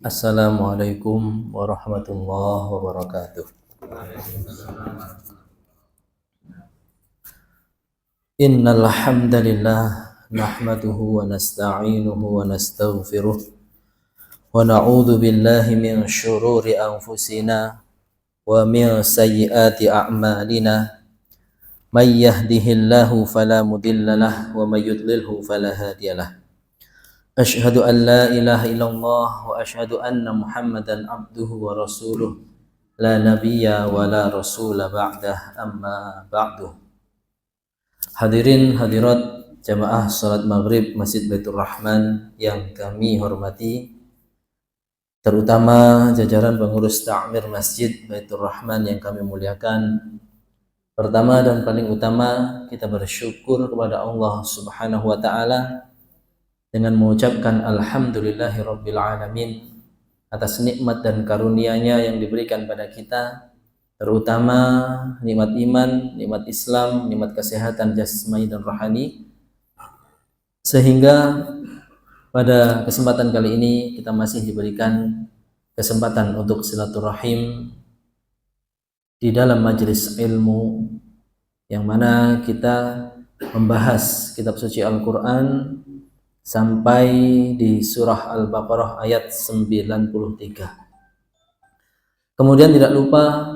Assalamualaikum warahmatullahi wabarakatuh. Innal hamdalillah nahmaduhu wa nasta'inuhu wa nastaghfiruh wa na'udzu billahi min syururi anfusina wa min sayyiati a'malina. May yahdihillahu fala mudhillalah wa may yudlilhu fala hadiyalah. Asyhadu an la ilaha illallah wa asyhadu anna Muhammadan abduhu wa rasuluh la nabiyya wa la rasula ba'dah, amma ba'du. Hadirin hadirat jamaah salat maghrib Masjid Baitur Rahman yang kami hormati, terutama jajaran pengurus takmir Masjid Baitur Rahman yang kami muliakan. Pertama dan paling utama, kita bersyukur kepada Allah Subhanahu wa taala dengan mengucapkan alhamdulillahirabbil alamin atas nikmat dan karunia-Nya yang diberikan pada kita, terutama nikmat iman, nikmat Islam, nikmat kesehatan jasmani dan rohani, sehingga pada kesempatan kali ini kita masih diberikan kesempatan untuk silaturahim di dalam majelis ilmu yang mana kita membahas kitab suci Al-Qur'an sampai di surah Al-Baqarah ayat 93. Kemudian tidak lupa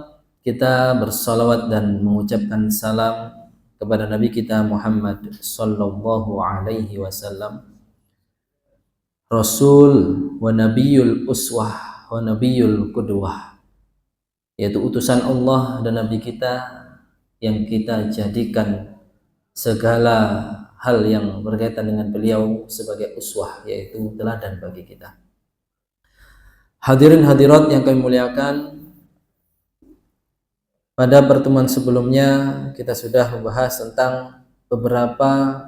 kita bersalawat dan mengucapkan salam kepada Nabi kita Muhammad sallallahu alaihi wasallam, Rasul wa Nabiyul Uswah wa Nabiyul Qudwah, yaitu utusan Allah dan Nabi kita yang kita jadikan segala hal yang berkaitan dengan beliau sebagai uswah, yaitu teladan bagi kita. Hadirin hadirat yang kami muliakan, pada pertemuan sebelumnya kita sudah membahas tentang beberapa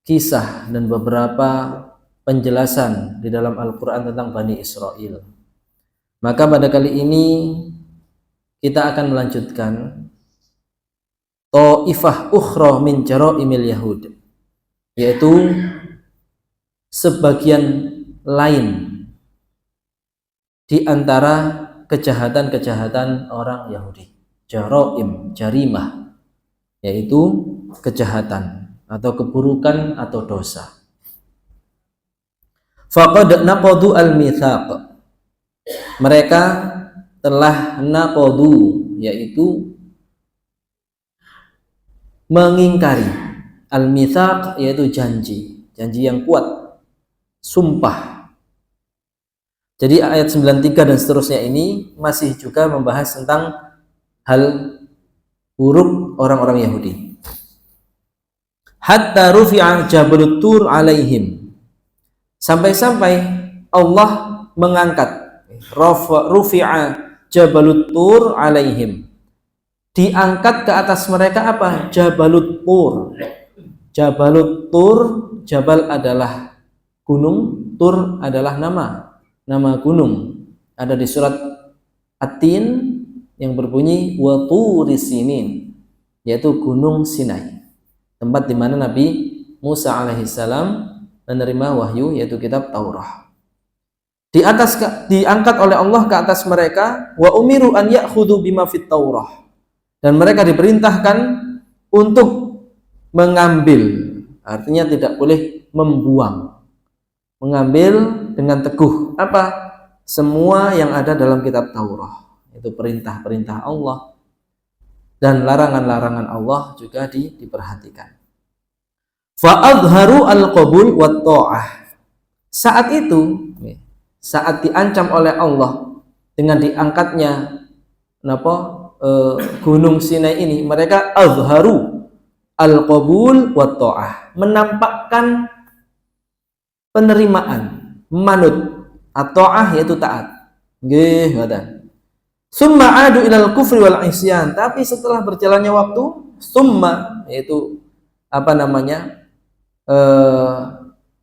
kisah dan beberapa penjelasan di dalam Al-Quran tentang Bani Israel. Maka pada kali ini kita akan melanjutkan Ta'ifah ukhra min jara'imil Yahud, yaitu sebagian lain di antara kejahatan-kejahatan orang Yahudi. Jara'im, jarimah, yaitu kejahatan atau keburukan atau dosa. Faqad naqadu al-mitsaq, mereka telah naqadu, yaitu mengingkari. Al-mitsaq yaitu janji yang kuat, sumpah. Jadi ayat 93 dan seterusnya ini masih juga membahas tentang hal buruk orang-orang Yahudi. Hatta rufi'a jabalut tur alaihim, sampai-sampai Allah mengangkat, rufi'a jabalut tur alaihim, diangkat ke atas mereka apa? Jabalut Tur. Jabalut Tur, Jabal adalah gunung, Tur adalah nama gunung. Ada di surat At-Tin yang berbunyi wa turis sinin, yaitu gunung Sinai, tempat di mana Nabi Musa alaihissalam menerima wahyu, yaitu kitab Taurat. Diangkat oleh Allah ke atas mereka, wa umiru an ya'khudhu bima fit Taurah, dan mereka diperintahkan untuk mengambil, artinya tidak boleh membuang, mengambil dengan teguh apa? Semua yang ada dalam kitab Taurat, itu perintah-perintah Allah dan larangan-larangan Allah juga diperhatikan. Fa'adharu al-qabul wa ta'ah, saat itu, saat diancam oleh Allah dengan diangkatnya gunung Sinai ini, mereka azharu al-qabul wa ta'ah, menampakkan penerimaan, manut, at-ta'ah yaitu taat. Nggih, ngoten. Summa adu ilal kufri wal isyan, tapi setelah berjalannya waktu, summa yaitu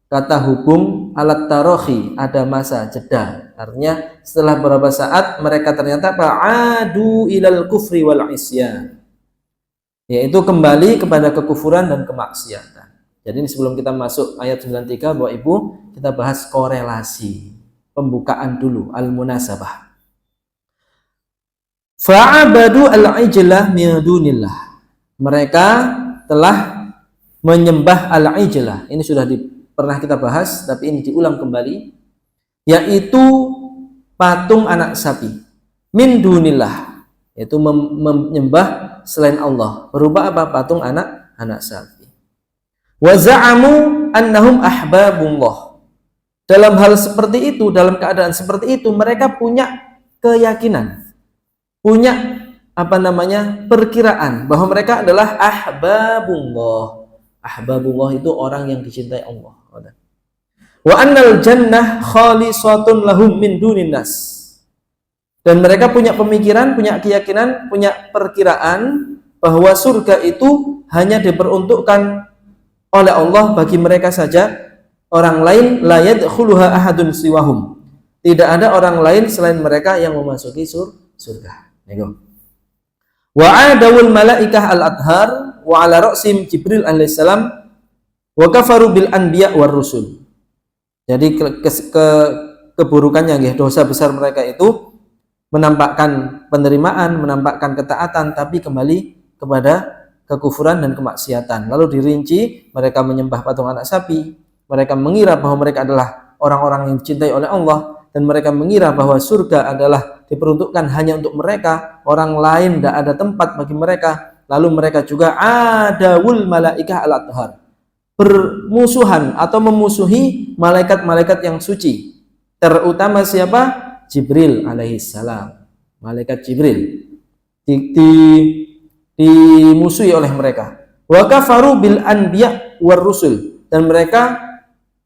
kata hubung alat tarohi, ada masa jeda. Artinya setelah beberapa saat mereka ternyata adu ilal kufri wal isyan, yaitu kembali kepada kekufuran dan kemaksiatan. Jadi sebelum kita masuk ayat 93, Bapak Ibu, kita bahas korelasi. pembukaan dulu, al-munasabah. Fa'abadu al-ijlah min dunillah. Mereka telah menyembah al-ijlah. Ini sudah pernah kita bahas, tapi ini diulang kembali, yaitu patung anak sapi. Min dunillah, yaitu menyembah selain Allah. Berupa apa? Patung anak sapi. Wa za'amu annahum ahbabullah. Dalam hal seperti itu, dalam keadaan seperti itu, mereka punya keyakinan, punya perkiraan bahwa mereka adalah ahbabullah. Ahbabullah itu orang yang dicintai Allah. Wa annal jannah khalisatun lahum min dunin nas. Dan mereka punya pemikiran, punya keyakinan, punya perkiraan bahwa surga itu hanya diperuntukkan oleh Allah bagi mereka saja. Orang lain la yadkhuluha ahadun siwahum. Tidak ada orang lain selain mereka yang memasuki surga. Wa adawul malaikah al-adhar wa ala ra'sim Jibril alaihissalam wa kafaru bil anbiya war rusul. Jadi keburukannya, dosa besar mereka itu menampakkan penerimaan, menampakkan ketaatan, tapi kembali kepada kekufuran dan kemaksiatan. Lalu dirinci, mereka menyembah patung anak sapi, mereka mengira bahwa mereka adalah orang-orang yang dicintai oleh Allah, dan mereka mengira bahwa surga adalah diperuntukkan hanya untuk mereka, orang lain tidak ada tempat bagi mereka. Lalu mereka juga adawul malaikah al-adhar, bermusuhan atau memusuhi malaikat-malaikat yang suci, terutama siapa? Jibril alaihissalam. Malaikat Jibril dimusuhi oleh mereka. Wa kafaru bil anbiya war rusul, dan mereka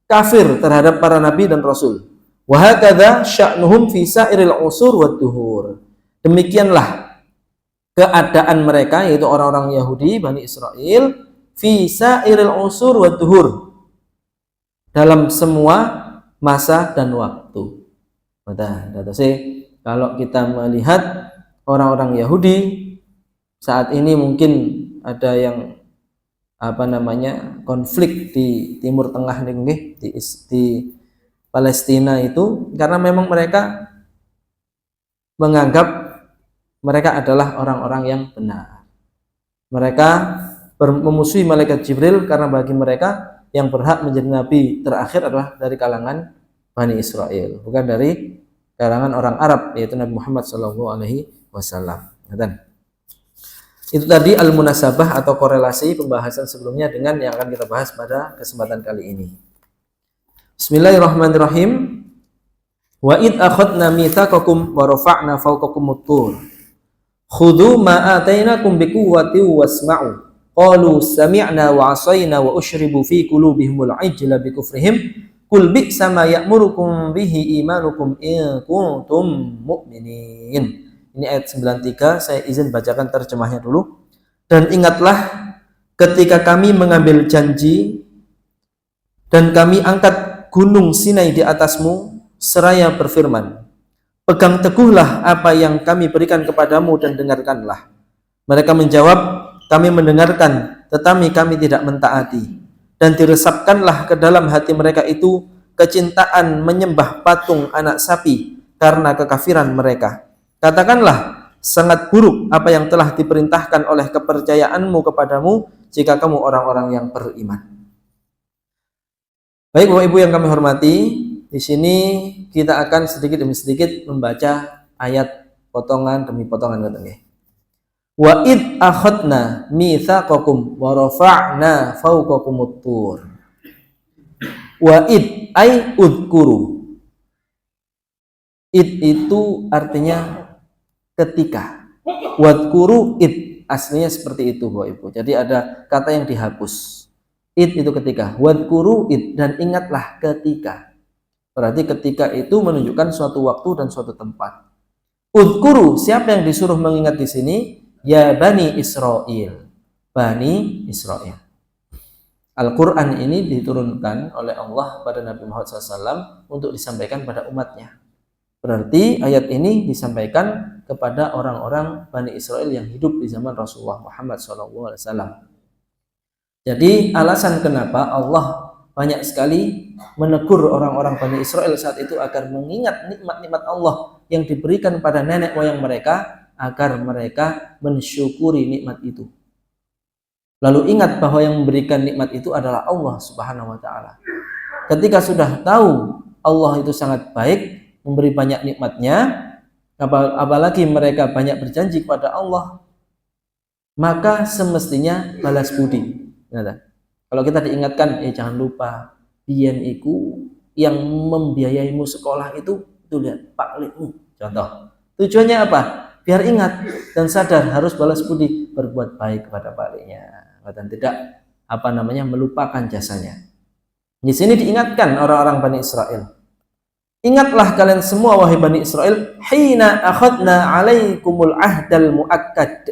kafir terhadap para nabi dan rasul. Wa hakadha sya'nuhum fi sa'iril usur wad duhur. Demikianlah keadaan mereka, yaitu orang-orang Yahudi Bani Israel, fi sa'iril usur wad duhur, dalam semua masa dan waktu. Kalau kita melihat orang-orang Yahudi saat ini, mungkin ada yang konflik di Timur Tengah di Palestina itu, karena memang mereka menganggap mereka adalah orang-orang yang benar. Mereka memusuhi malaikat Jibril karena bagi mereka yang berhak menjadi nabi terakhir adalah dari kalangan Bani Israel, bukan dari kalangan orang Arab, yaitu Nabi Muhammad SAW. Itu tadi al-munasabah atau korelasi pembahasan sebelumnya dengan yang akan kita bahas pada kesempatan kali ini. Bismillahirrahmanirrahim. Wa id akhadna mitsaqakum wa rafa'na fawqakumut tur. Khudhu ma atainakum biquwwatin wasma'u. Qalu sami'na wa 'asayna wa ushribu fi qulubihimul 'ijla bikufrihim. Qul bi'sa ma ya'murukum bihi imanukum in kuntum mu'minin. Ini ayat 93, saya izin bacakan terjemahnya dulu. Dan ingatlah ketika kami mengambil janji dan kami angkat gunung Sinai di atasmu seraya berfirman, pegang teguhlah apa yang kami berikan kepadamu dan dengarkanlah. Mereka menjawab, kami mendengarkan tetapi kami tidak mentaati. Dan diresapkanlah ke dalam hati mereka itu kecintaan menyembah patung anak sapi karena kekafiran mereka. Katakanlah, sangat buruk apa yang telah diperintahkan oleh kepercayaanmu kepadamu jika kamu orang-orang yang beriman. Baik Bapak Ibu yang kami hormati, di sini kita akan sedikit demi sedikit membaca ayat potongan demi potongan katanya. Wa id akhadna mitsaqakum wa rafa'na fawqakumut tur. Wa id ay udhkuru. Id itu artinya ketika. Wadhkuru id aslinya seperti itu Bapak Ibu. Jadi ada kata yang dihapus. Id itu ketika. Wadhkuru id, dan ingatlah ketika. Berarti ketika itu menunjukkan suatu waktu dan suatu tempat. Udhkuru, siapa yang disuruh mengingat di sini? Ya Bani Israel. Bani Israel. Al-Quran ini diturunkan oleh Allah pada Nabi Muhammad SAW untuk disampaikan pada umatnya. Berarti ayat ini disampaikan kepada orang-orang Bani Israel yang hidup di zaman Rasulullah Muhammad SAW. Jadi alasan kenapa Allah banyak sekali menegur orang-orang Bani Israel saat itu agar mengingat nikmat-nikmat Allah yang diberikan pada nenek moyang mereka, agar mereka mensyukuri nikmat itu. Lalu ingat bahwa yang memberikan nikmat itu adalah Allah Subhanahu wa taala. Ketika sudah tahu Allah itu sangat baik, memberi banyak nikmatnya, apalagi mereka banyak berjanji kepada Allah, maka semestinya balas budi. Kalau kita diingatkan, jangan lupa biyen iku yang membiayaimu sekolah itu lihat Pak Lekmu. Contoh. Tujuannya apa? Biar ingat dan sadar harus balas budi, berbuat baik kepada Pak Leknya dan tidak melupakan jasanya. Di sini diingatkan orang-orang Bani Israel. Ingatlah kalian semua wahai Bani Israel, hina akhadna 'alaikumul ahdal muakkad.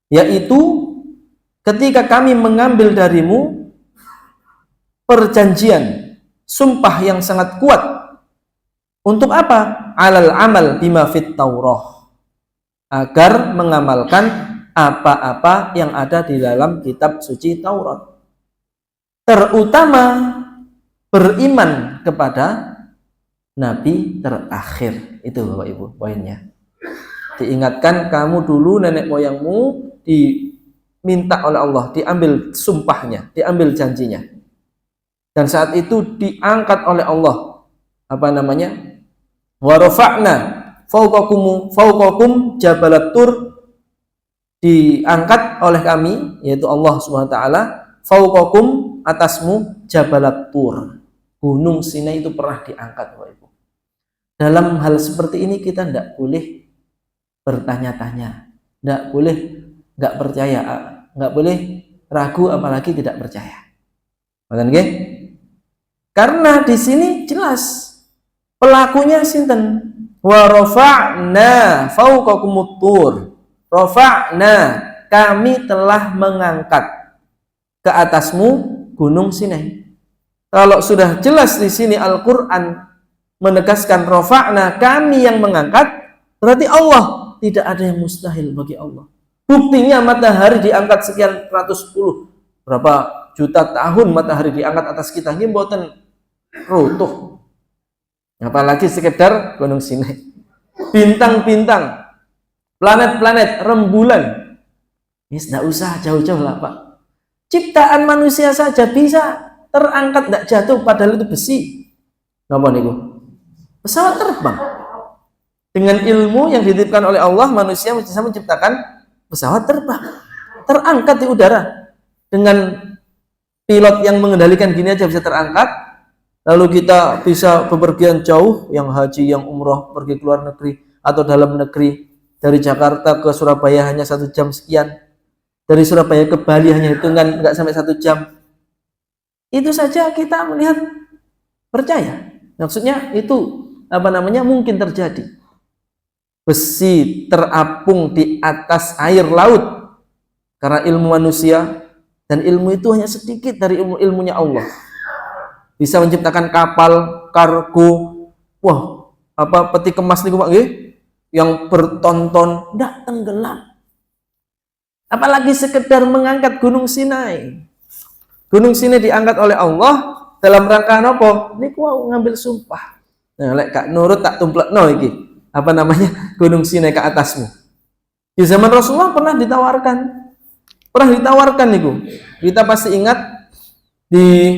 Yaitu ketika kami mengambil darimu perjanjian, sumpah yang sangat kuat. Untuk apa? Alal amal bima fit Taurah. Agar mengamalkan apa-apa yang ada di dalam kitab suci Taurat. Terutama beriman kepada Nabi terakhir. Itu Bapak Ibu poinnya. Diingatkan kamu dulu nenek moyangmu diminta oleh Allah, diambil sumpahnya, diambil janjinya. Dan saat itu diangkat oleh Allah wa rafa'na fawqakum jabalat tur, diangkat oleh kami, yaitu Allah Subhanahu wa taala, fawqakum, atasmu, jabalat tur, gunung Sinai itu pernah diangkat Bapak Ibu. Dalam hal seperti ini kita tidak boleh bertanya-tanya, tidak boleh nggak percaya, nggak boleh ragu, apalagi tidak percaya. Karena di sini jelas pelakunya sinten, wa rafa'na fawqakumut tur, rafa'na, kami telah mengangkat ke atasmu gunung Sinai. Kalau sudah jelas di sini Al-Qur'an menegaskan rafa'na, kami yang mengangkat, berarti Allah, tidak ada yang mustahil bagi Allah. Buktinya matahari diangkat sekian ratus puluh, berapa juta tahun matahari diangkat atas kita, ini mboten runtuh. Apalagi sekedar gunung Sinai. Bintang-bintang, planet-planet, rembulan, ini tidak usah jauh-jauh lah Pak. Ciptaan manusia saja bisa terangkat, tidak jatuh, padahal itu besi. Napa niku? Pesawat terbang. Dengan ilmu yang dititipkan oleh Allah, manusia bisa menciptakan pesawat terbang, terangkat di udara. Dengan pilot yang mengendalikan gini aja bisa terangkat. Lalu kita bisa bepergian jauh, yang haji, yang umroh, pergi ke luar negeri atau dalam negeri. Dari Jakarta ke Surabaya hanya 1 jam sekian. Dari Surabaya ke Bali hanya hitungan nggak sampai 1 jam. Itu saja kita melihat percaya. Maksudnya itu mungkin terjadi. Besi terapung di atas air laut karena ilmu manusia, dan ilmu itu hanya sedikit dari ilmunya Allah. Bisa menciptakan kapal kargo, peti kemas niku Pak nggih, yang bertonton ndak tenggelam. Apalagi sekedar mengangkat gunung Sinai. Gunung Sinai diangkat oleh Allah dalam rangka napa? Niku ngambil sumpah. Nah, lek gak nurut tak tumplekno iki. Gunung Sinai ke atasmu. Di zaman Rasulullah pernah ditawarkan niku. Kita pasti ingat di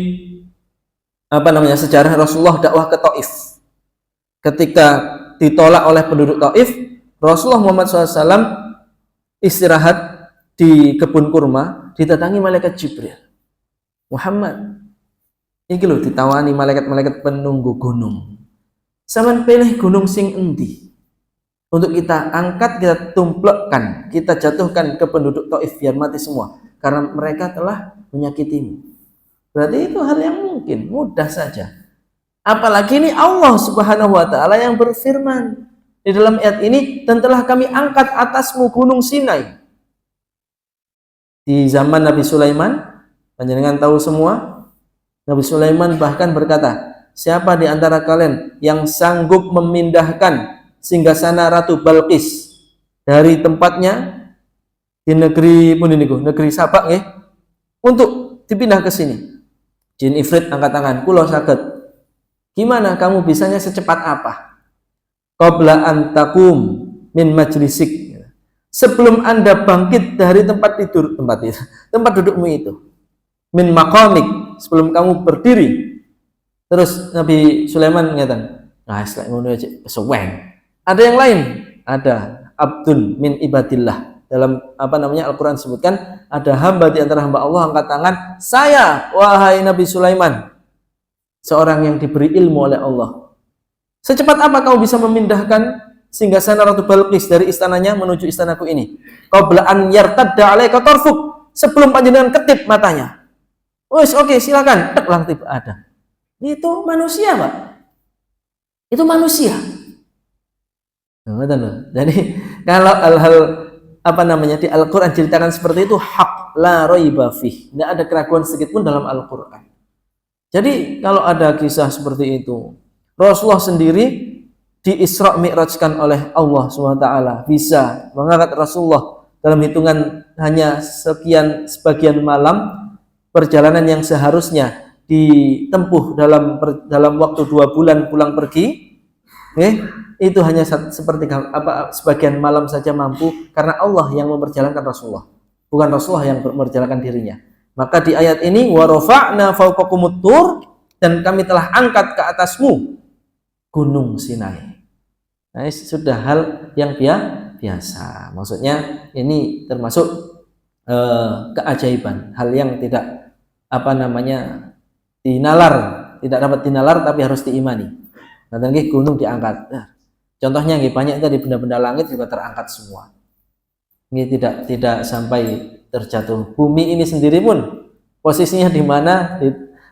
sejarah Rasulullah dakwah ke Taif. Ketika ditolak oleh penduduk Taif, Rasulullah Muhammad SAW istirahat di kebun kurma, didatangi malaikat Jibril. Muhammad, ini loh ditawani malaikat-malaikat penunggu gunung. Sampeyan pilih gunung sing endi untuk kita angkat, kita tumplekkan, kita jatuhkan ke penduduk Taif biar mati semua, karena mereka telah menyakitimu. Berarti itu hal yang mungkin, mudah saja. Apalagi ini Allah Subhanahu wa taala yang berfirman di dalam ayat ini, dan telah kami angkat atasmu gunung Sinai. Di zaman Nabi Sulaiman, panjenengan tahu semua, Nabi Sulaiman bahkan berkata, siapa di antara kalian yang sanggup memindahkan singgasana Ratu Balqis dari tempatnya di negeri Sabak untuk dipindah ke sini. Jin Ifrit angkat tangan, kula saged. Gimana kamu bisanya secepat apa? Qabla an taqum min majlisik. Sebelum Anda bangkit dari tempat dudukmu itu. Min maqamik, sebelum kamu berdiri. Terus Nabi Sulaiman mengatakan, nah, selek ngono aja sewen. Ada yang lain? Ada abdun min ibadillah. Dalam Al-Qur'an sebutkan ada hamba di antara hamba Allah angkat tangan, saya wahai Nabi Sulaiman, seorang yang diberi ilmu oleh Allah. Secepat apa kau bisa memindahkan singgasana Ratu Balqis dari istananya menuju istanaku ini? Qabla an yartadda alaika tarfuk, sebelum panjenengan ketip matanya. Wes oke, silakan. Tak lang tiba ada. Itu manusia, Pak. Itu manusia. Jadi kalau hal-hal di Al-Qur'an ceritakan seperti itu, hak la raiba fih. Tidak ada keraguan sedikit pun dalam Al-Qur'an. Jadi kalau ada kisah seperti itu, Rasulullah sendiri di Isra Mi'rajkan oleh Allah SWT, bisa mengangkat Rasulullah dalam hitungan hanya sebagian malam, perjalanan yang seharusnya ditempuh dalam waktu 2 bulan pulang pergi, itu hanya sebagian malam saja mampu, karena Allah yang memperjalankan Rasulullah, bukan Rasulullah yang memperjalankan dirinya. Maka di ayat ini, wa rafa'na fawqakumut tur, dan kami telah angkat ke atasmu Gunung Sinai. Nah, ini sudah hal yang biasa. Maksudnya ini termasuk keajaiban, hal yang tidak tidak dapat dinalar tapi harus diimani. Nanti gunung diangkat. Nah, contohnya banyak tadi benda-benda langit juga terangkat semua. Ini tidak sampai terjatuh. Bumi ini sendiri pun posisinya di mana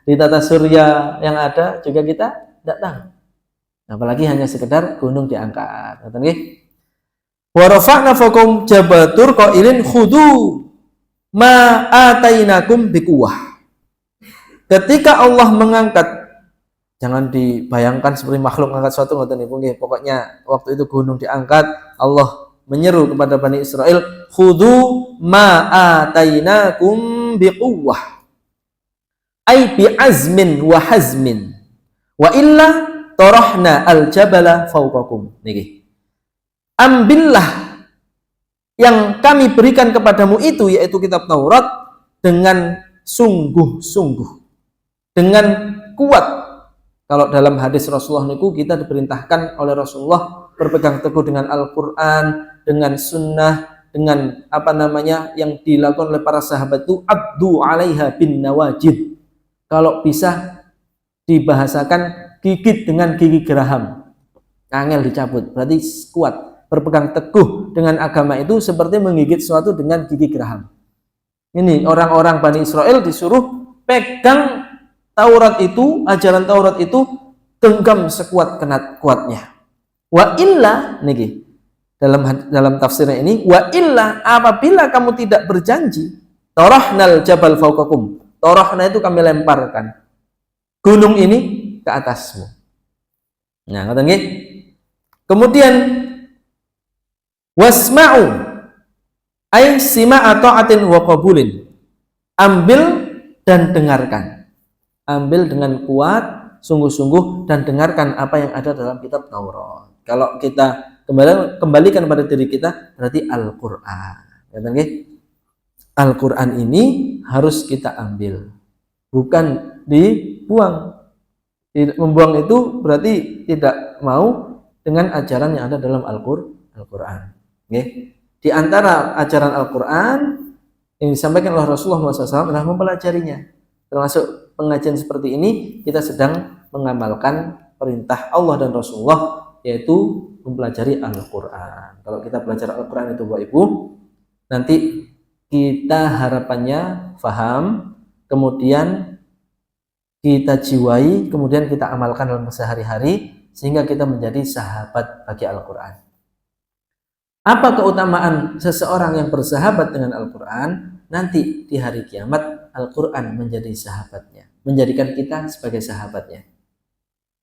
di tata surya yang ada juga kita tidak tahu. Apalagi hanya sekedar gunung diangkat. Wa rafa'na fawqakum jabatur qailin khudu ma atainakum biquwah. Ketika Allah mengangkat, jangan dibayangkan seperti makhluk mengangkat suatu, pokoknya waktu itu gunung diangkat, Allah menyeru kepada Bani Israel, khudu ma atainakum biquwah, ay bi azmin wa hazmin, wa illa tarahna al-jabala fawqakum. Ambillah yang kami berikan kepadamu itu, yaitu kitab Taurat, dengan sungguh-sungguh, dengan kuat. Kalau dalam hadis Rasulullah niku, kita diperintahkan oleh Rasulullah berpegang teguh dengan Al-Quran, dengan sunnah, dengan yang dilakukan oleh para sahabat itu, abdu alaiha bin nawajid. Kalau bisa dibahasakan, gigit dengan gigi geraham, angel dicabut, berarti kuat. Berpegang teguh dengan agama itu seperti menggigit sesuatu dengan gigi geraham. Ini orang-orang Bani Israel disuruh pegang Taurat itu, ajaran Taurat itu, genggam sekuat kuatnya. Wa illa niki dalam tafsirnya ini, wa illa apabila kamu tidak berjanji, tarahnal jabal fawqakum. Tarahna itu kami lemparkan gunung ini ke atasmu. Nah, ngoten nggih. Kemudian wasma'u ay sima'a ta'atin wa qabulin. Ambil dan dengarkan. Ambil dengan kuat, sungguh-sungguh, dan dengarkan apa yang ada dalam kitab Taurat. Kalau kita kembalikan pada diri kita, berarti Al-Qur'an. Al-Qur'an ini harus kita ambil, bukan dibuang. Membuang itu berarti tidak mau dengan ajaran yang ada dalam Al-Qur'an. Di antara ajaran Al-Qur'an yang disampaikan oleh Rasulullah SAW adalah mempelajarinya. Termasuk pengajian seperti ini, kita sedang mengamalkan perintah Allah dan Rasulullah, yaitu mempelajari Al-Quran. Kalau kita belajar Al-Quran itu Bapak Ibu, nanti kita harapannya faham, kemudian kita jiwai, kemudian kita amalkan dalam sehari-hari, sehingga kita menjadi sahabat bagi Al-Quran. Apa keutamaan seseorang yang bersahabat dengan Al-Quran? Nanti di hari kiamat Al-Quran menjadi sahabatnya, menjadikan kita sebagai sahabatnya.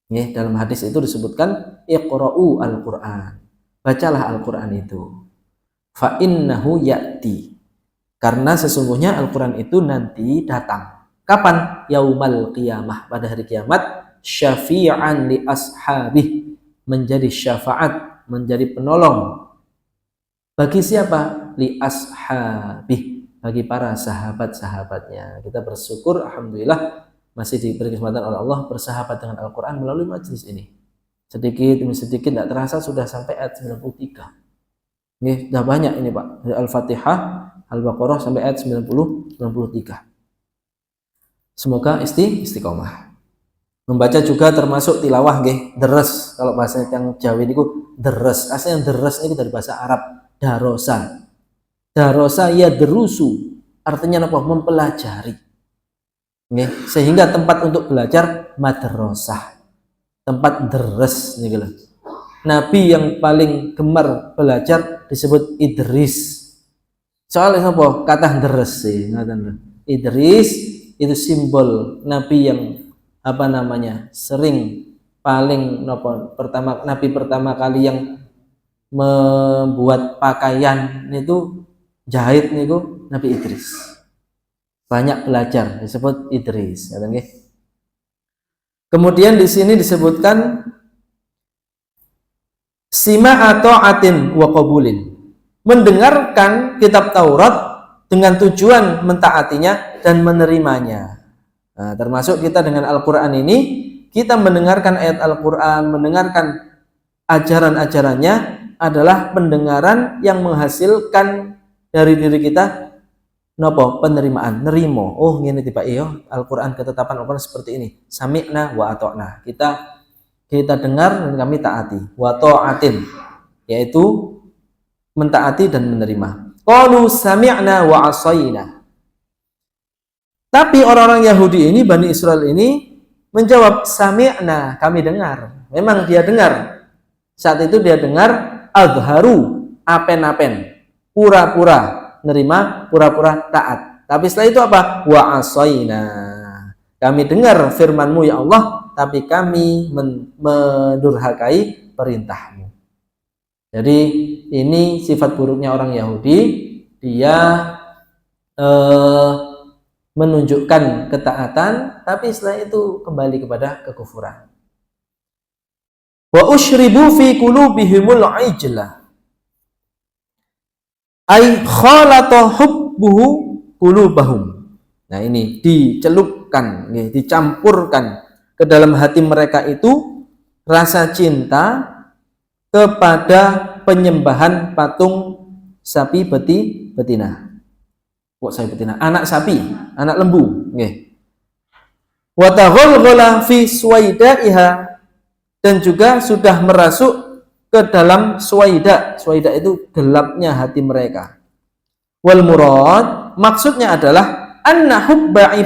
Dalam hadis itu disebutkan iqra'u Al-Quran, bacalah Al-Quran itu, fa innahu ya'ti, karena sesungguhnya Al-Quran itu nanti datang Kapan? Yaumal qiyamah, pada hari kiamat, syafi'an li ashabih, menjadi syafaat, menjadi penolong bagi siapa? Li ashabih, bagi para sahabat-sahabatnya. Kita bersyukur alhamdulillah masih diberi kesempatan oleh Allah bersahabat dengan Al-Qur'an melalui majelis ini. Sedikit demi sedikit tidak terasa sudah sampai ayat 93. Ini sudah banyak ini Pak. Dari Al-Fatihah, Al-Baqarah sampai ayat 93. Semoga istiqomah. Membaca juga termasuk tilawah nggih, deres. Kalau bahasa yang Jawa niku deres. Asline deres niku dari bahasa Arab, darosa. Darosa ya derusu. Artinya apa? Mempelajari. Nggih, sehingga tempat untuk belajar madrasah. Tempat deres niku lho. Nabi yang paling gemar belajar disebut Idris. Soalnya apa? Kata deres sih, ngaten lho. Idris itu simbol nabi yang sering paling nabi pertama kali yang membuat pakaian itu jahit niku Nabi Idris. Banyak belajar disebut Idris, ya nggih. Kemudian di sini disebutkan sima atau atin wa qabulin, mendengarkan kitab Taurat dengan tujuan mentaatinya dan menerimanya. Nah, termasuk kita dengan Al-Quran ini, kita mendengarkan ayat Al-Quran, mendengarkan ajaran-ajarannya adalah pendengaran yang menghasilkan dari diri kita penerimaan, nerimo. Oh, ngene tiba iyo Al-Quran, ketetapan Al-Quran seperti ini. Sami'na wa ata'na. Kita dengar dan kami taati. Wa ta'atin, yaitu mentaati dan menerima. Qalu sami'na wa asayna. Tapi orang-orang Yahudi ini, Bani Israel ini menjawab sami'na, kami dengar. Memang dia dengar. Saat itu dia dengar adharu, apen-apen, pura-pura nerima, pura-pura taat. Tapi setelah itu apa? Wa asayna. Kami dengar firman-Mu ya Allah, tapi kami mendurhakai perintah-Mu. Jadi ini sifat buruknya orang Yahudi, dia menunjukkan ketaatan, tapi setelah itu kembali kepada kekufuran. Wa ushribu fi qulubihimul ijla, ay khalata hubbuhu qulubahum. Nah ini dicelupkan, dicampurkan ke dalam hati mereka itu rasa cinta kepada penyembahan patung sapi betina. Kok sapi betina? Anak sapi, anak lembu. Nggih. Wa taghalghala fi suwaidaiha, dan juga sudah merasuk ke dalam suwaida. Suwaida itu gelapnya hati mereka. Wal murad, maksudnya adalah anna hubba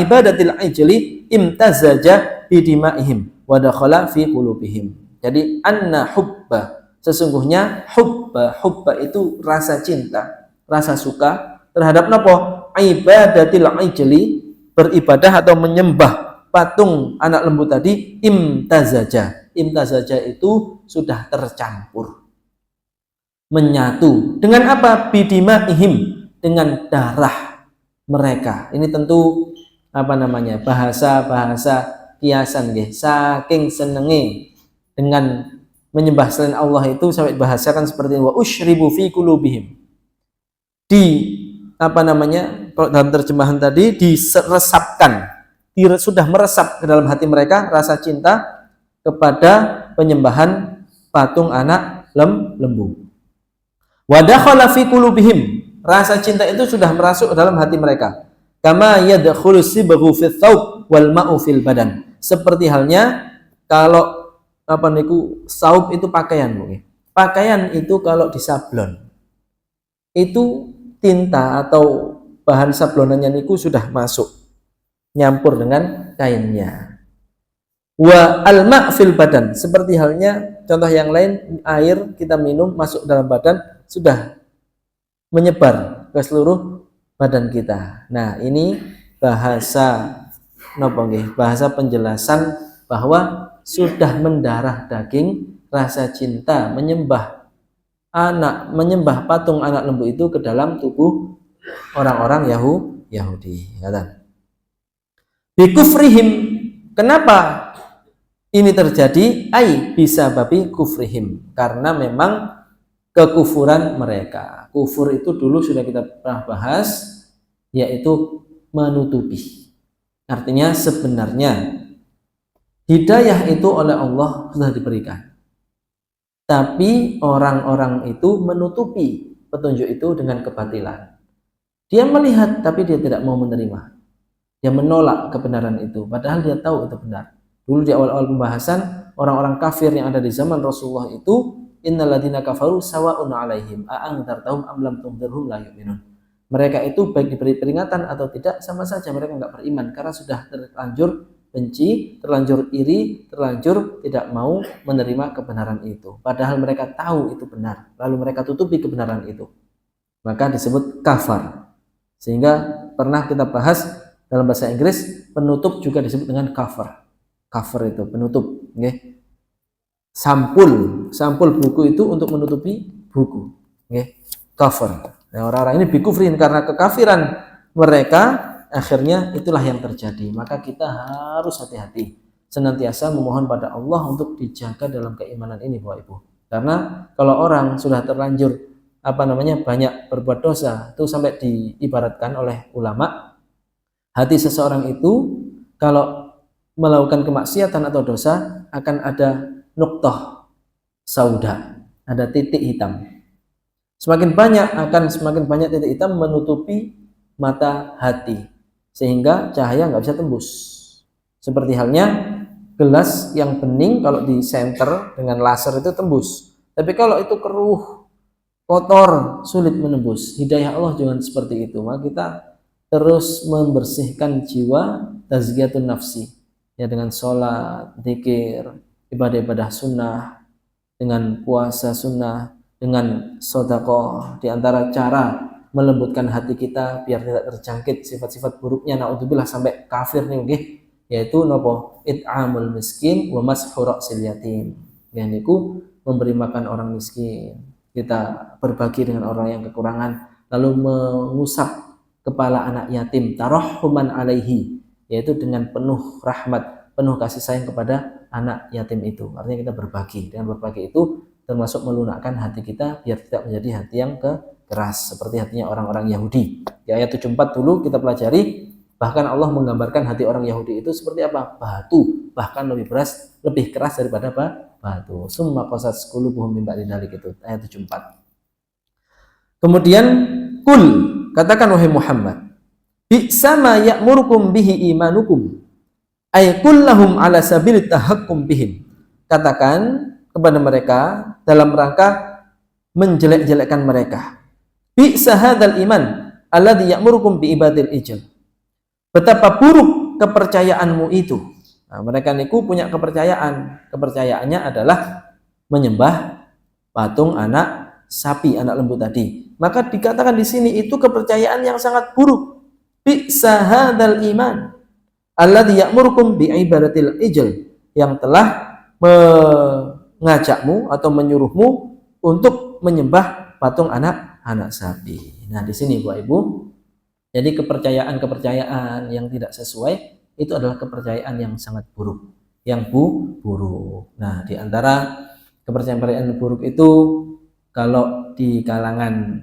ibadatil ijli imtazaja bidimaihim wa dakhala fi qulubihim. Jadi anna hubba, sesungguhnya hubba itu rasa cinta, rasa suka terhadap napa? Ibadatil ijli, beribadah atau menyembah patung anak lembu tadi, imtazaja. Imtazaja itu sudah tercampur, menyatu dengan apa? Bidimaihim, dengan darah mereka. Ini tentu bahasa kiasan nggih, saking senenge dengan menyembah selain Allah itu sampai bahasakan seperti ini, wa usyribu fi qulubihim. Kalau dalam terjemahan tadi diresapkan, sudah meresap ke dalam hati mereka rasa cinta kepada penyembahan patung anak lembu. Wa dakhala fi qulubihim, rasa cinta itu sudah merasuk ke dalam hati mereka. Kama yadkhulu sibghu fi thawb wal ma'u fil badan. Seperti halnya kalau saub itu pakaian, pakaian itu kalau disablon itu tinta atau bahan sablonannya niku sudah masuk nyampur dengan kainnya. Wa al-ma' fil badan, seperti halnya contoh yang lain, air kita minum masuk dalam badan sudah menyebar ke seluruh badan kita. Nah, ini bahasa bahasa penjelasan bahwa sudah mendarah daging rasa cinta menyembah patung anak lembu itu ke dalam tubuh orang-orang Yahudi. Bikufrihim, kenapa ini terjadi? Ai bisa babi kufrihim, karena memang kekufuran mereka. Kufur itu dulu sudah kita pernah bahas, yaitu menutupi. Artinya sebenarnya hidayah itu oleh Allah sudah diberikan, tapi orang-orang itu menutupi petunjuk itu dengan kebatilan. Dia melihat tapi dia tidak mau menerima. Dia menolak kebenaran itu, padahal dia tahu itu benar. Dulu di awal-awal pembahasan, orang-orang kafir yang ada di zaman Rasulullah itu, innalladzina kafaru sawa'un 'alaihim a'andzartahum am lam tundzirhum la yu'minun. Mereka itu baik diberi peringatan atau tidak sama saja, mereka enggak beriman karena sudah terlanjur benci, terlanjur iri, terlanjur tidak mau menerima kebenaran itu. Padahal mereka tahu itu benar, lalu mereka tutupi kebenaran itu. Maka disebut kafar. Sehingga pernah kita bahas dalam bahasa Inggris, penutup juga disebut dengan cover. Cover itu penutup, okay? Sampul buku itu untuk menutupi buku, okay? Cover. Nah, orang-orang ini bikufrin, karena kekafiran mereka, akhirnya itulah yang terjadi. Maka kita harus hati-hati, senantiasa memohon pada Allah untuk dijaga dalam keimanan ini, Bapak Ibu. Karena kalau orang sudah terlanjur banyak berbuat dosa, itu sampai diibaratkan oleh ulama, hati seseorang itu kalau melakukan kemaksiatan atau dosa akan ada nuqtah sauda, ada titik hitam. Semakin banyak titik hitam menutupi mata hati, sehingga cahaya nggak bisa tembus. Seperti halnya gelas yang bening, kalau di senter dengan laser itu tembus. Tapi kalau itu keruh, kotor, sulit menembus. Hidayah Allah jangan seperti itu. Maka kita terus membersihkan jiwa, tazkiyatun nafsi, ya, dengan sholat, zikir, ibadah-ibadah sunnah, dengan puasa sunnah, dengan sedekah. Di antara cara melembutkan hati kita biar tidak terjangkit sifat-sifat buruknya, naudzubillah, sampai kafir nih, okay? Yaitu nopo it'amul miskin wa mashu ra'sil yatim. Yaitu memberi makan orang miskin, kita berbagi dengan orang yang kekurangan, lalu mengusap kepala anak yatim, tarahhuman alaihi, yaitu dengan penuh rahmat, penuh kasih sayang kepada anak yatim itu. Artinya kita berbagi. Dengan berbagi itu termasuk melunakkan hati kita biar tidak menjadi hati yang keras seperti hatinya orang-orang Yahudi. Di ayat 74 dulu kita pelajari, bahkan Allah menggambarkan hati orang Yahudi itu seperti apa? Batu, bahkan lebih keras daripada batu. Summa qasas qulubuhum min ba'di dzalik, itu ayat 74. Kemudian kul, katakan wahai Muhammad, bi'sa ma ya'murukum bihi imanukum ay kullahum ala sabil tahakkum bihim. Katakan kepada mereka dalam rangka menjelek-jelekkan mereka. Bi'sa hadzal iman alladzi ya'murukum bi ibadil ijl. Betapa buruk kepercayaanmu itu. Nah, mereka niku punya kepercayaannya adalah menyembah patung anak sapi, anak lembu tadi. Maka dikatakan di sini itu kepercayaan yang sangat buruk. Bi'sa hadzal iman alladzi ya'murukum bi ibadatil ijl, yang telah mengajakmu atau menyuruhmu untuk menyembah patung anak sapi. Nah, di sini Bapak Ibu, jadi kepercayaan yang tidak sesuai itu adalah kepercayaan yang sangat buruk, yang buruk. Nah, di antara kepercayaan buruk itu, kalau di kalangan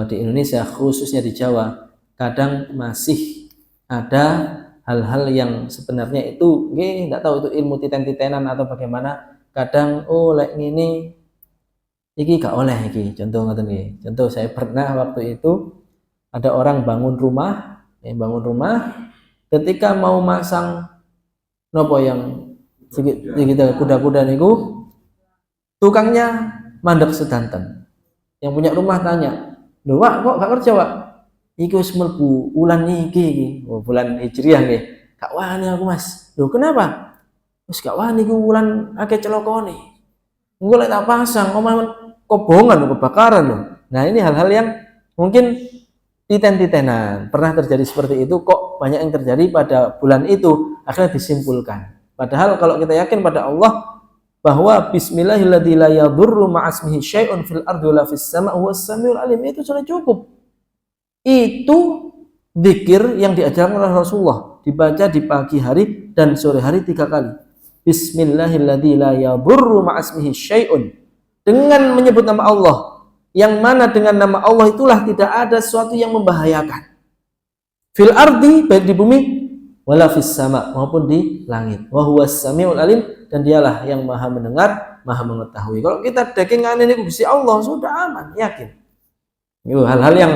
di Indonesia, khususnya di Jawa, kadang masih ada hal-hal yang sebenarnya itu nggak tahu itu ilmu titen-titenan atau bagaimana. Kadang lek ngene iki gak oleh iki. Contoh saya pernah waktu itu ada orang bangun rumah, ketika mau masang nopo yang segitu kuda-kuda niku, tukangnya mandek sedanten. Yang punya rumah tanya, "Lho, Wak, kok gak kerja, Wak?" "Iki wis mlebu wulan iki." "Oh, bulan Hijriah nggih." "Gak wani aku, Mas." "Lho, kenapa?" "Wis gak wani ku wulan akeh celokone. Engko lek tak pasang omah kobongan, kebakaran loh." Nah, ini hal-hal yang mungkin titen-titenan. Pernah terjadi seperti itu, kok banyak yang terjadi pada bulan itu, akhirnya disimpulkan. Padahal kalau kita yakin pada Allah bahwa bismillahilladzi la yadurru ma'asmihi syai'un fil ardi wala fis sama'i huwas samiul alim, itu sudah cukup. itu zikir yang diajarkan oleh Rasulullah, dibaca di pagi hari dan sore hari 3 kali. Bismillahilladzi la yadurru ma'asmihi syai'un. Dengan menyebut nama Allah, yang mana dengan nama Allah itulah tidak ada sesuatu yang membahayakan. Fil ardi, baik di bumi, wala fis sama, maupun di langit. Wa huwas samiul alim, dan dialah yang maha mendengar, maha mengetahui. Kalau kita dekengan ini Gusti Allah, sudah aman, yakin. Itu hal-hal yang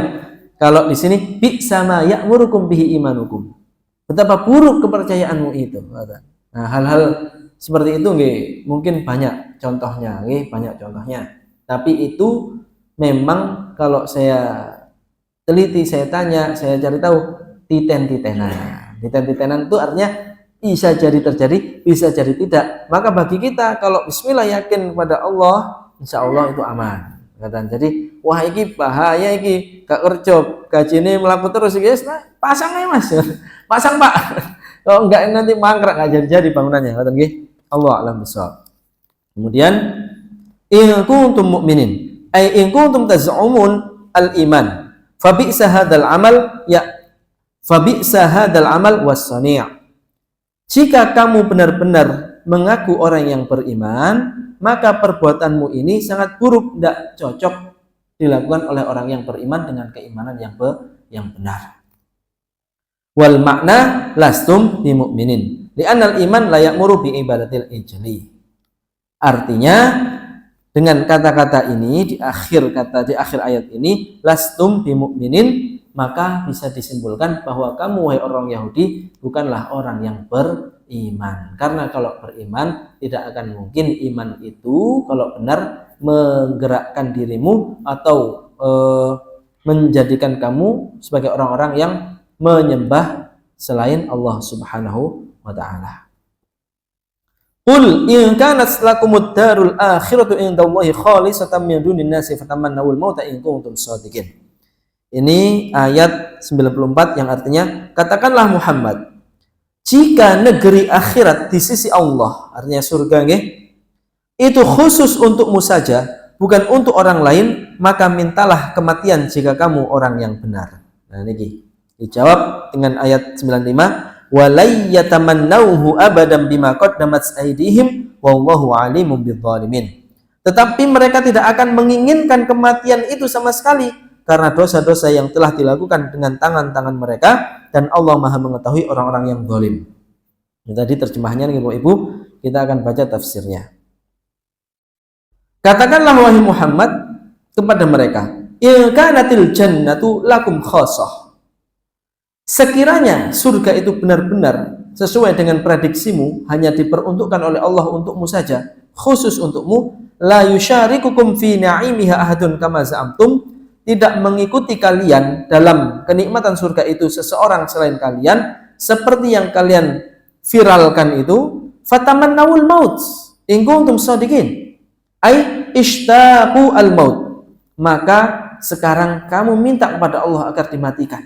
kalau di sini bi sama ya'murukum bihi imanukum. Betapa buruk kepercayaanmu itu. Nah, hal-hal seperti itu mungkin banyak contohnya, banyak contohnya. Tapi itu memang kalau saya teliti, saya tanya, saya cari tahu, titen-titenan. Titen-titenan itu artinya bisa jadi terjadi, bisa jadi tidak. Maka bagi kita kalau bismillah yakin kepada Allah, insya Allah itu aman. Jadi wah iki bahaya iki, gak kerja, gajine melaku terus iki, nah, pasang aja Mas. Pasang Pak. Kalau enggak nanti mangkrak, enggak jadi-jadi bangunannya. Kata nggih. Allah a'lam bishawab. Kemudian in kuntum mu'minin, ay in kuntum taz'umun al-iman, fa bi'sa hadzal amal ya fa bi'sa hadzal amal was-sani'. Jika kamu benar-benar mengaku orang yang beriman, maka perbuatanmu ini sangat buruk, tidak cocok dilakukan oleh orang yang beriman dengan keimanan yang benar. Wal makna lastum bimu'minin li'annal iman la ya'muru bi ibadatil ijli. Artinya dengan kata-kata ini di akhir ayat ini lastum bimu'minin, maka bisa disimpulkan bahwa kamu wahai orang Yahudi bukanlah orang yang beriman. Karena kalau beriman tidak akan mungkin iman itu kalau benar menggerakkan dirimu atau menjadikan kamu sebagai orang-orang yang menyembah selain Allah Subhanahu wa taala. Qul in kanat lakumud darul akhiratu indallahi khalisatan min dunin nasi fatamannawul mauta in kuntum shadiqin. Ini ayat 94 yang artinya, katakanlah Muhammad, jika negeri akhirat di sisi Allah, artinya surga itu khusus untukmu saja, bukan untuk orang lain, maka mintalah kematian jika kamu orang yang benar. Nah ini dijawab dengan ayat 95, walay yatamannauhu abadan bima qaddamat aydihim wallahu alimun bidzalimin. Tetapi mereka tidak akan menginginkan kematian itu sama sekali karena dosa-dosa yang telah dilakukan dengan tangan-tangan mereka, dan Allah Maha mengetahui orang-orang yang zalim. Ini tadi terjemahnya Ibu-ibu, kita akan baca tafsirnya. Katakanlah wahai Muhammad kepada mereka, in kanatil jannatu lakum khassah. Sekiranya surga itu benar-benar sesuai dengan prediksimu, hanya diperuntukkan oleh Allah untukmu saja, khusus untukmu, la yusyarikukum fi na'imiha ahadun kama za'amtum, tidak mengikuti kalian dalam kenikmatan surga itu seseorang selain kalian, seperti yang kalian viralkan itu, fatamannawul maut in kuntum shadiqin, ai ishtaqu al maut, maka sekarang kamu minta kepada Allah agar dimatikan.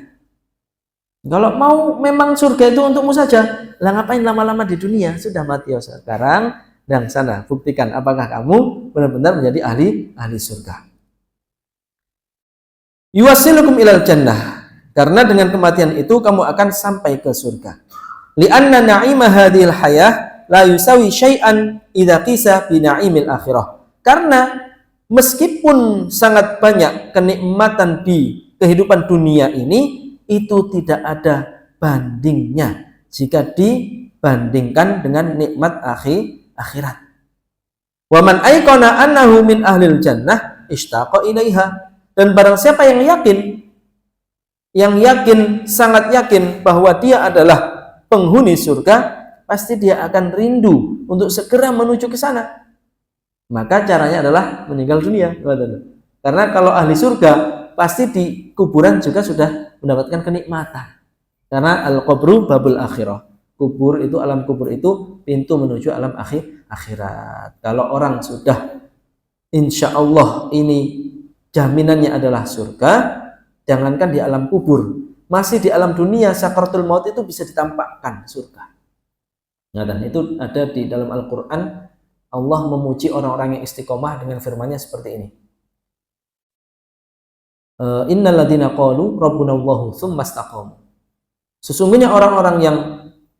Kalau mau memang surga itu untukmu saja, lah ngapain lama-lama di dunia, sudah mati ya sekarang, dan sana buktikan apakah kamu benar-benar menjadi ahli surga. Yuwasilukum ilal jannah, karena dengan kematian itu kamu akan sampai ke surga. Li'anna na'ima hadhil hayah la yusawi syai'an idza qisa bi na'imil akhirah. Karena meskipun sangat banyak kenikmatan di kehidupan dunia ini, itu tidak ada bandingnya jika dibandingkan dengan nikmat akhirat. Wa man ayqana annahu min ahlil jannah ishtaqa ilaiha. Dan barang siapa yang yakin, sangat yakin bahwa dia adalah penghuni surga, pasti dia akan rindu untuk segera menuju ke sana. Maka caranya adalah meninggal dunia. Karena kalau ahli surga pasti di kuburan juga sudah mendapatkan kenikmatan. Karena al-qabru babul akhirah. Kubur itu, alam kubur itu pintu menuju alam akhirat. Kalau orang sudah insya Allah ini jaminannya adalah surga, jangankan di alam kubur, masih di alam dunia sakaratul maut itu bisa ditampakkan surga. Nah, dan itu ada di dalam Al-Quran. Allah memuji orang-orang yang istiqomah dengan firman-Nya seperti ini. innal ladzina qalu rabbunallahu tsumma istaqamu. Sesungguhnya orang-orang yang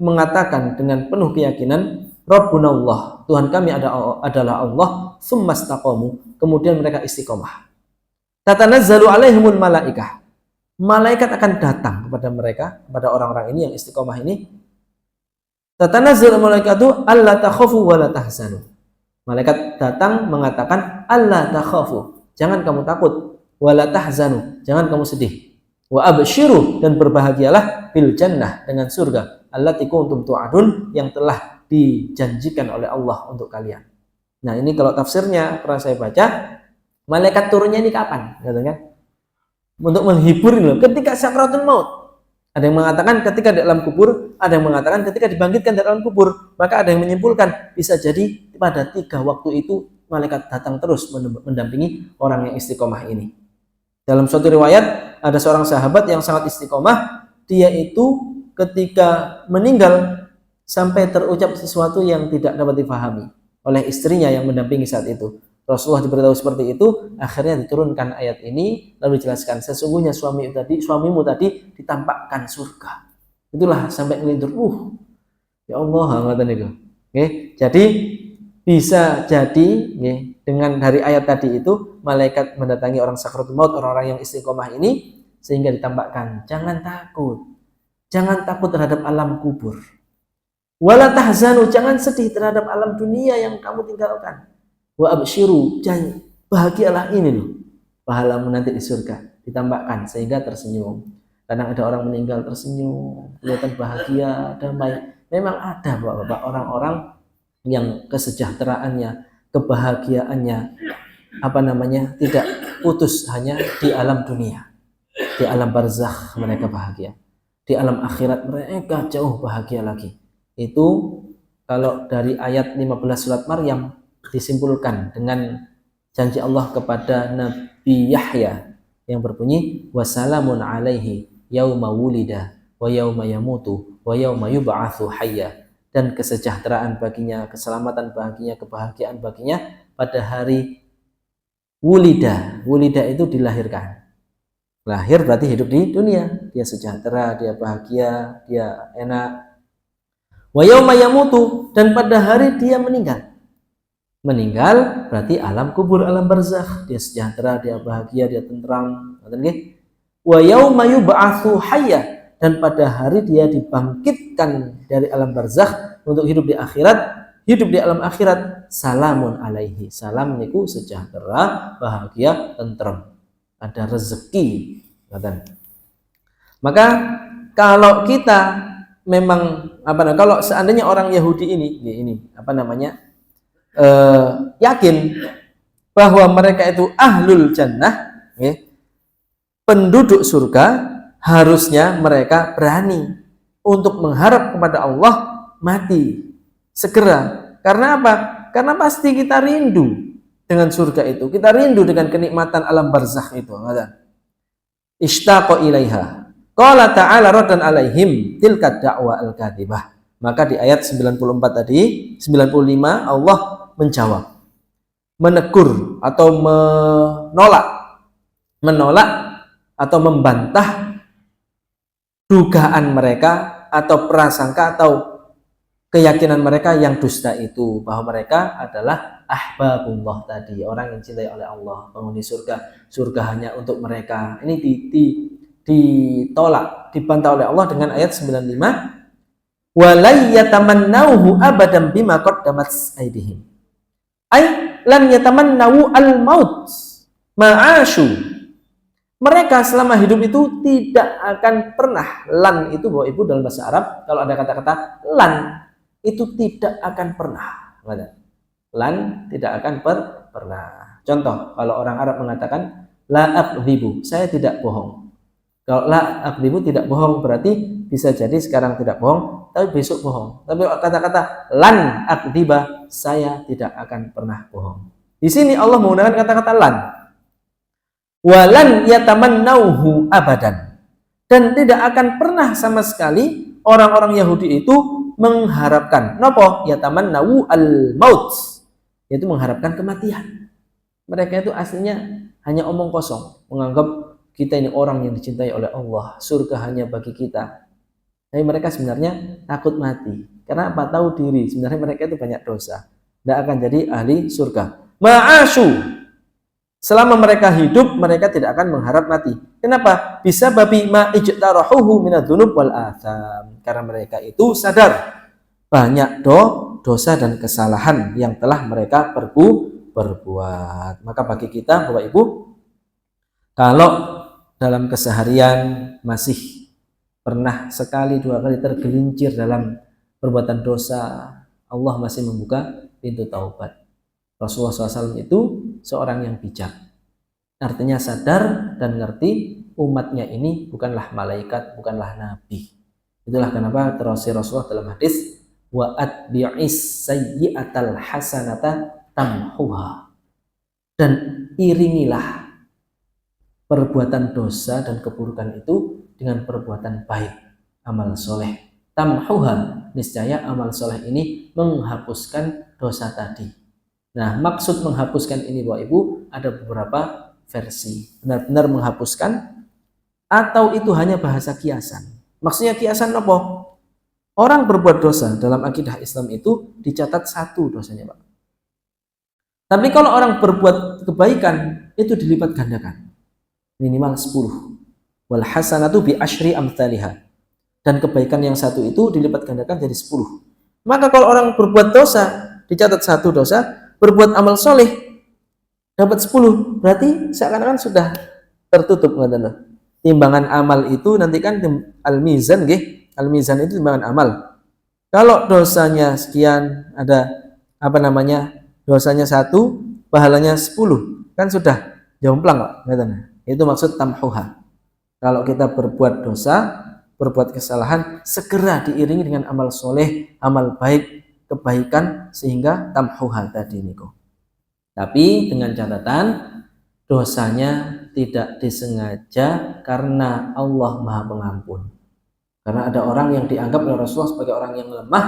mengatakan dengan penuh keyakinan Rabbunallah, Tuhan kami adalah Allah, tsumma istaqamu, kemudian mereka istiqomah. Tatanazzalu alaihimul malaikah. Malaikat akan datang kepada mereka, kepada orang-orang ini yang istiqomah ini. Tatanazzalu malaikatu alla takhafu wa la tahzanu. Malaikat datang mengatakan alla takhafu, jangan kamu takut, wa la tahzanu, jangan kamu sedih. Wa absyiru, dan berbahagialah bil jannah, dengan surga allati kuntum tu'adun, yang telah dijanjikan oleh Allah untuk kalian. Nah, ini kalau tafsirnya pernah saya baca, malaikat turunnya ini kapan? Katanya untuk menghibur loh, ketika sakratul maut. Ada yang mengatakan ketika di alam kubur, ada yang mengatakan ketika dibangkitkan dari alam kubur. Maka ada yang menyimpulkan bisa jadi pada 3 waktu itu malaikat datang terus mendampingi orang yang istiqomah ini. Dalam suatu riwayat ada seorang sahabat yang sangat istiqomah, dia itu ketika meninggal sampai terucap sesuatu yang tidak dapat difahami oleh istrinya yang mendampingi saat itu. Rasulullah diberitahu seperti itu, akhirnya diturunkan ayat ini lalu dijelaskan sesungguhnya suamimu tadi ditampakkan surga. Itulah sampai ngelintur. Ya Allah, ngoten niku. Nggih, jadi bisa jadi nggih, dengan dari ayat tadi itu malaikat mendatangi orang sakratul maut, orang-orang yang istiqomah ini, sehingga ditampakkan jangan takut. Jangan takut terhadap alam kubur. Wala tahzanu, jangan sedih terhadap alam dunia yang kamu tinggalkan. Wa absyiru, jangan bahagialah ini loh, pahalamu nanti di surga, ditampakkan sehingga tersenyum. Kadang ada orang meninggal tersenyum, kelihatan bahagia, damai. Memang ada Bapak-bapak orang-orang yang kesejahteraannya, kebahagiaannya tidak putus hanya di alam dunia. Di alam barzakh mereka bahagia. Di alam akhirat mereka jauh bahagia lagi. Itu kalau dari ayat 15 surat Maryam disimpulkan dengan janji Allah kepada Nabi Yahya yang berbunyi wassalamun alaihi yauma wulida wa yauma yamutu wa yauma yub'atsu hayya, dan kesejahteraan baginya, keselamatan baginya, kebahagiaan baginya pada hari wulida. Wulida itu dilahirkan. Lahir berarti hidup di dunia, dia sejahtera, dia bahagia, dia enak. Wa yauma yamutu, dan pada hari dia meninggal. Meninggal berarti alam kubur, alam barzakh, dia sejahtera, dia bahagia, dia tentram. Wa yauma yub'atsu hayya, dan pada hari dia dibangkitkan dari alam barzakh untuk hidup di akhirat, hidup di alam akhirat. Salamun alaihi, salam niku sejahtera, bahagia, tentram, ada rezeki. Maka kalau kita memang kalau seandainya orang Yahudi ini yakin bahwa mereka itu ahlul jannah, penduduk surga, harusnya mereka berani untuk mengharap kepada Allah mati segera. Karena apa? Karena pasti kita rindu dengan surga itu, kita rindu dengan kenikmatan alam barzakh itu. Ishtaqa ilaiha. Qala ta'ala raddan alaihim tilka da'wa al-kadzibah. Maka di ayat 94 tadi, 95 Allah menjawab, menegur atau menolak atau membantah dugaan mereka atau prasangka atau keyakinan mereka yang dusta itu, bahwa mereka adalah ahbabullah tadi, orang yang dicintai oleh Allah, penghuni surga, surga hanya untuk mereka. Ini ditolak, dibantah oleh Allah dengan ayat 95, walay yatamannauhu abadan bima qaddamat aydihim. Ay lam yatamannau al-maut ma'asyu. Mereka selama hidup itu tidak akan pernah, lan itu Bapak Ibu dalam bahasa Arab kalau ada kata-kata lan itu tidak akan pernah. Lan tidak akan pernah. Contoh, kalau orang Arab mengatakan la akdzibu, saya tidak bohong. Kalau la akdzibu tidak bohong berarti bisa jadi sekarang tidak bohong, tapi besok bohong. Tapi kata-kata lan akdziba, saya tidak akan pernah bohong. Di sini Allah menggunakan kata-kata lan. Walan yatamannauhu abadan, dan tidak akan pernah sama sekali orang-orang Yahudi itu mengharapkan nopo yatamannau al-maut, yaitu mengharapkan kematian. Mereka itu aslinya hanya omong kosong, menganggap kita ini orang yang dicintai oleh Allah, surga hanya bagi kita. Tapi mereka sebenarnya takut mati. Karena apa? Tahu diri, sebenarnya mereka itu banyak dosa. Tidak akan jadi ahli surga. Ma'asyu. Selama mereka hidup, mereka tidak akan mengharap mati. Kenapa? Bisa babi ma'ijtarahuhu minadz-dzunub wal atham. Karena mereka itu sadar banyak dosa dan kesalahan yang telah mereka perbuat. Maka bagi kita, Bapak Ibu, kalau dalam keseharian masih pernah sekali dua kali tergelincir dalam perbuatan dosa, Allah masih membuka pintu taubat. Rasulullah SAW itu seorang yang bijak, artinya sadar dan ngerti umatnya ini bukanlah malaikat, bukanlah nabi. Itulah kenapa terus Rasulullah dalam hadis, wa atbi'is sayyi'atal hasanata tamhuha, dan iringilah perbuatan dosa dan keburukan itu dengan perbuatan baik, amal soleh. Tamhuha, niscaya amal soleh ini menghapuskan dosa tadi. Nah, maksud menghapuskan ini Bapak Ibu ada beberapa versi. Benar-benar menghapuskan atau itu hanya bahasa kiasan. Maksudnya kiasan apa? Orang berbuat dosa dalam akidah Islam itu dicatat 1 dosanya, Pak. Tapi kalau orang berbuat kebaikan itu dilipat gandakan. Minimal 10. Wal hasanatu bi asyri amthaliha. Dan kebaikan yang 1 itu dilipat gandakan jadi 10. Maka kalau orang berbuat dosa dicatat 1 dosa, berbuat amal soleh dapat 10, berarti seakan-akan sudah tertutup. Timbangan amal itu nanti kan al-mizan, al-mizan itu timbangan amal. Kalau dosanya sekian, ada dosanya 1, pahalanya 10, kan sudah jomplang, Pak. Itu maksud tamhuha. Kalau kita berbuat dosa, berbuat kesalahan, segera diiringi dengan amal soleh, amal baik, kebaikan, sehingga tamhuha tadi niku. Tapi dengan catatan dosanya tidak disengaja karena Allah Maha Pengampun. Karena ada orang yang dianggap oleh Rasulullah sebagai orang yang lemah,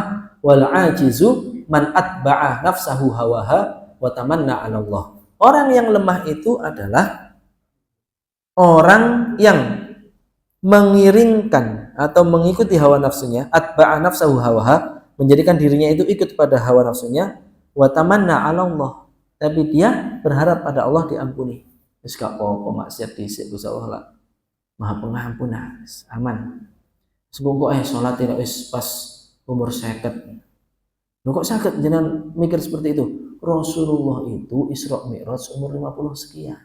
wal ajizu man atba'a nafsahu hawaha wa tamanna 'ala Allah. Orang yang lemah itu adalah orang yang mengiringkan atau mengikuti hawa nafsunya, atba'a nafsahu hawaha, menjadikan dirinya itu ikut pada hawa nafsunya, wa tamanna 'ala Allah, tapi dia berharap pada Allah diampuni. Wis gak apa-apa maksiat dhisik Gusti Allah lah. Maha Pengampun, aman. Sebongko salat tidak wis pas umur 50. Lho kok sakit jenengan mikir seperti itu? Rasulullah itu Isra Mi'raj umur 50 sekian.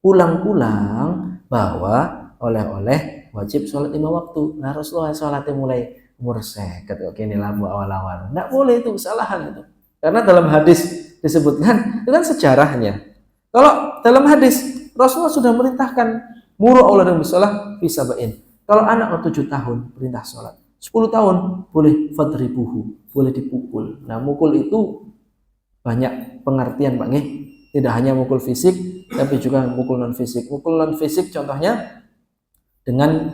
Pulang-pulang bawa oleh-oleh wajib sholat 5 waktu. Nah Rasulullah sholatnya mulai umur 50 kok kene labu awal-awal. Enggak boleh, itu kesalahan itu. Karena dalam hadis disebutkan itu kan sejarahnya. Kalau dalam hadis Rasulullah sudah merintahkan muru auladan bisalah fi sab'in. Kalau anak 7 tahun perintah sholat, 10 tahun boleh fadribuhu, boleh dipukul. Nah, mukul itu banyak pengertian, Pak nggih. Tidak hanya mukul fisik, tapi juga mukul non fisik. Mukul non fisik contohnya dengan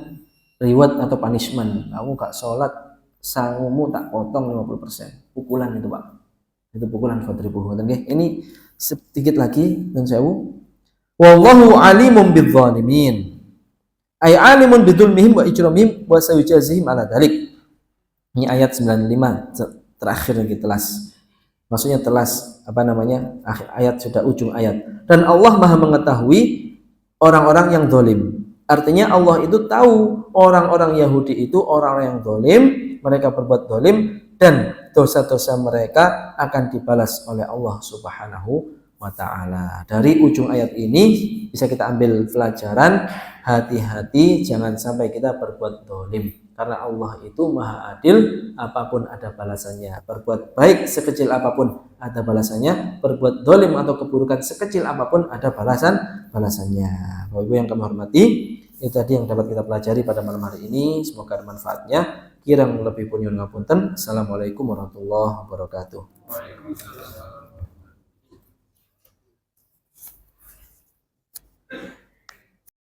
reward atau punishment. Kamu gak sholat, sangumu tak potong 50%. Pukulan itu, Pak. Itu pukulan fadribuhu. Ini sedikit lagi dan sewu. Wallahu alimun bidzalimin. Ay alimun bidzulmihim wa ijramihim wa sayujazihim ala dzalik. Ini ayat 95 terakhir lagi telas. Maksudnya telas akhir ayat sudah ujung ayat. Dan Allah Maha mengetahui orang-orang yang zalim. Artinya Allah itu tahu orang-orang Yahudi itu orang-orang yang zalim, mereka berbuat zalim dan dosa-dosa mereka akan dibalas oleh Allah Subhanahu wa ta'ala. Dari ujung ayat ini bisa kita ambil pelajaran, hati-hati jangan sampai kita berbuat zalim, karena Allah itu maha adil, apapun ada balasannya. Berbuat baik sekecil apapun ada balasannya, berbuat zalim atau keburukan sekecil apapun ada balasannya. Bapak Ibu yang kami hormati, itu tadi yang dapat kita pelajari pada malam hari ini. Semoga ada manfaatnya. Kirang lebih pun nyuwun ngapunten. Assalamualaikum warahmatullahi wabarakatuh. Waalaikumsalam.